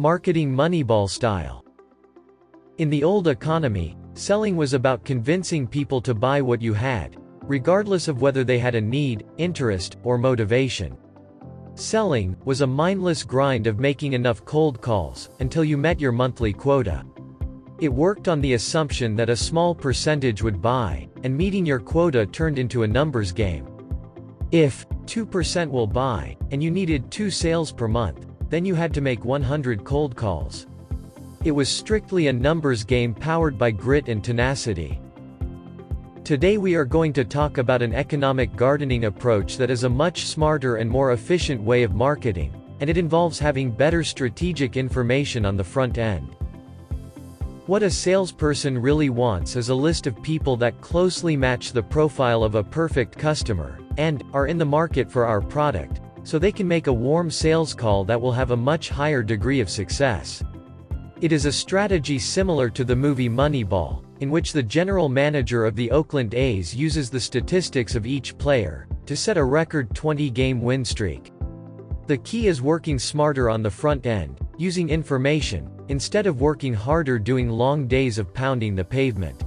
Marketing Moneyball style. In the old economy, selling was about convincing people to buy what you had, regardless of whether they had a need, interest, or motivation. Selling was a mindless grind of making enough cold calls until you met your monthly quota. It worked on the assumption that a small percentage would buy, and meeting your quota turned into a numbers game. If 2% will buy, and you needed 2 sales per month, then you had to make 100 cold calls. It was strictly a numbers game powered by grit and tenacity. Today we are going to talk about an economic gardening approach that is a much smarter and more efficient way of marketing, and it involves having better strategic information on the front end. What a salesperson really wants is a list of people that closely match the profile of a perfect customer, and are in the market for our product, so they can make a warm sales call that will have a much higher degree of success. It is a strategy similar to the movie Moneyball, in which the general manager of the Oakland A's uses the statistics of each player to set a record 20-game win streak. The key is working smarter on the front end, using information, instead of working harder doing long days of pounding the pavement.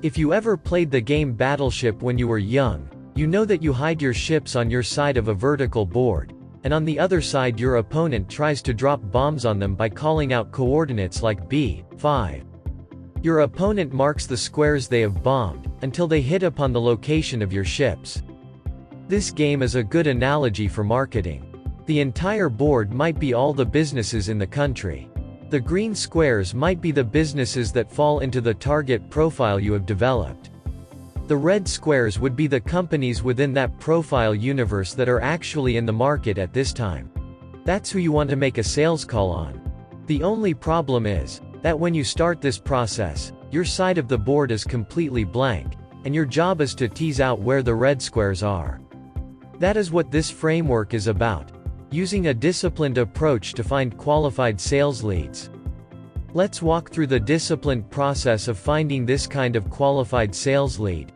If you ever played the game Battleship when you were young, you know that you hide your ships on your side of a vertical board, and on the other side your opponent tries to drop bombs on them by calling out coordinates like B5. Your opponent marks the squares they have bombed, until they hit upon the location of your ships. This game is a good analogy for marketing. The entire board might be all the businesses in the country. The green squares might be the businesses that fall into the target profile you have developed. The red squares would be the companies within that profile universe that are actually in the market at this time. That's who you want to make a sales call on. The only problem is that when you start this process, your side of the board is completely blank, and your job is to tease out where the red squares are. That is what this framework is about, using a disciplined approach to find qualified sales leads. Let's walk through the disciplined process of finding this kind of qualified sales lead.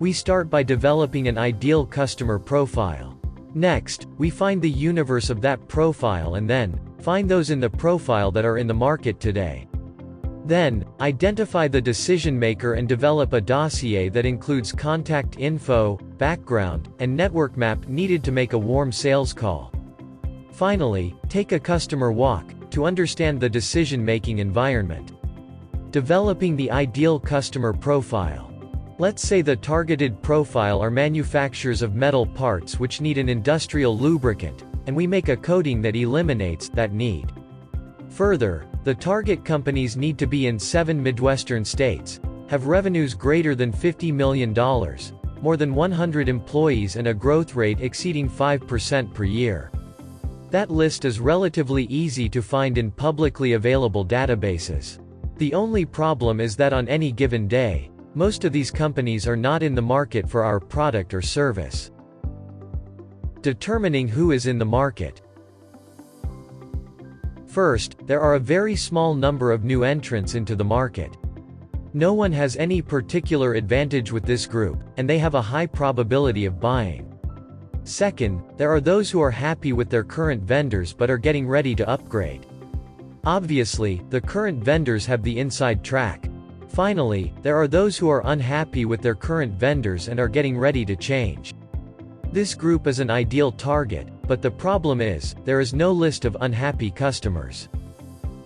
We start by developing an ideal customer profile. Next, we find the universe of that profile and then find those in the profile that are in the market today. Then, identify the decision maker and develop a dossier that includes contact info, background, and network map needed to make a warm sales call. Finally, take a customer walk to understand the decision-making environment. Developing the ideal customer profile. Let's say the targeted profile are manufacturers of metal parts which need an industrial lubricant, and we make a coating that eliminates that need. Further, the target companies need to be in 7 Midwestern states, have revenues greater than $50 million, more than 100 employees and a growth rate exceeding 5% per year. That list is relatively easy to find in publicly available databases. The only problem is that on any given day, most of these companies are not in the market for our product or service. Determining who is in the market. First, there are a very small number of new entrants into the market. No one has any particular advantage with this group, and they have a high probability of buying. Second, there are those who are happy with their current vendors but are getting ready to upgrade. Obviously, the current vendors have the inside track. Finally, there are those who are unhappy with their current vendors and are getting ready to change. This group is an ideal target, but the problem is, there is no list of unhappy customers.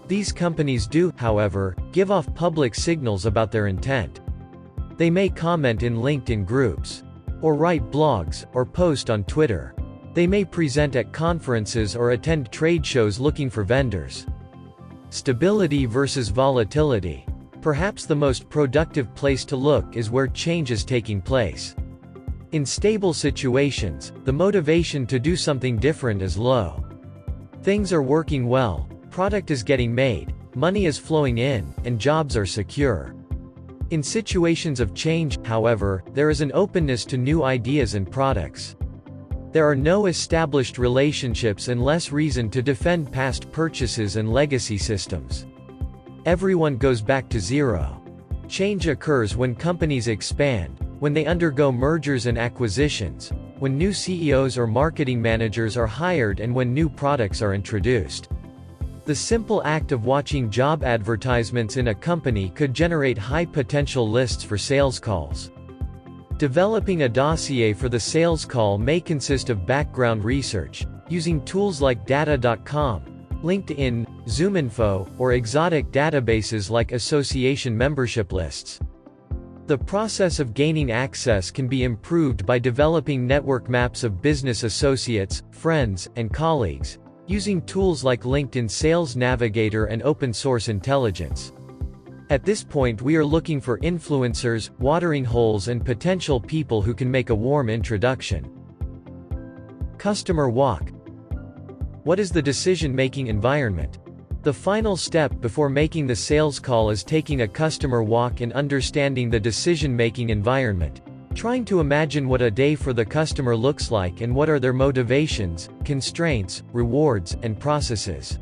These companies do, however, give off public signals about their intent. They may comment in LinkedIn groups, or write blogs, or post on Twitter. They may present at conferences or attend trade shows looking for vendors. Stability versus volatility. Perhaps the most productive place to look is where change is taking place. In stable situations, the motivation to do something different is low. Things are working well, product is getting made, money is flowing in, and jobs are secure. In situations of change, however, there is an openness to new ideas and products. There are no established relationships and less reason to defend past purchases and legacy systems. Everyone goes back to zero. Change occurs when companies expand, when they undergo mergers and acquisitions, when new CEOs or marketing managers are hired and when new products are introduced. The simple act of watching job advertisements in a company could generate high-potential lists for sales calls. Developing a dossier for the sales call may consist of background research, using tools like data.com, LinkedIn, ZoomInfo, or exotic databases like association membership lists. The process of gaining access can be improved by developing network maps of business associates, friends, and colleagues, using tools like LinkedIn Sales Navigator and open source intelligence. At this point, we are looking for influencers, watering holes, and potential people who can make a warm introduction. Customer walk. What is the decision-making environment? The final step before making the sales call is taking a customer walk and understanding the decision-making environment, trying to imagine what a day for the customer looks like and what are their motivations, constraints, rewards, and processes.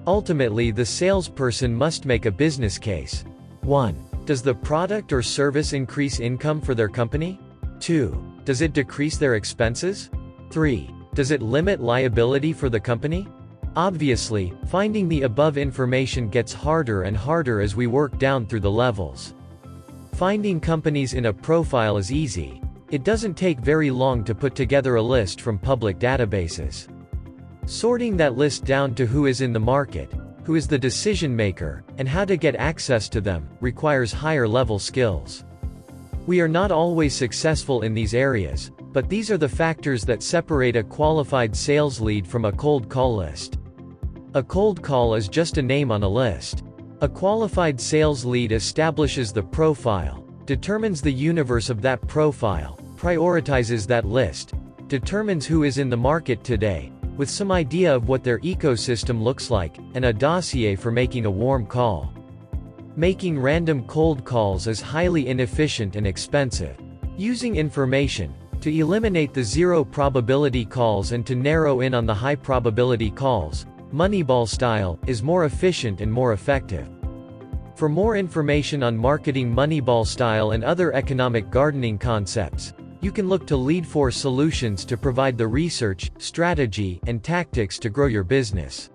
Ultimately, the salesperson must make a business case. 1. Does the product or service increase income for their company? 2. Does it decrease their expenses? 3. Does it limit liability for the company? Obviously, finding the above information gets harder and harder as we work down through the levels. Finding companies in a profile is easy. It doesn't take very long to put together a list from public databases. Sorting that list down to who is in the market, who is the decision maker, and how to get access to them, requires higher level skills. We are not always successful in these areas, but these are the factors that separate a qualified sales lead from a cold call list. A cold call is just a name on a list. A qualified sales lead establishes the profile, determines the universe of that profile, prioritizes that list, determines who is in the market today, with some idea of what their ecosystem looks like, and a dossier for making a warm call. Making random cold calls is highly inefficient and expensive. Using information to eliminate the zero probability calls and to narrow in on the high probability calls, Moneyball style, is more efficient and more effective. For more information on marketing Moneyball style and other economic gardening concepts, you can look to Lead4 Solutions to provide the research, strategy, and tactics to grow your business.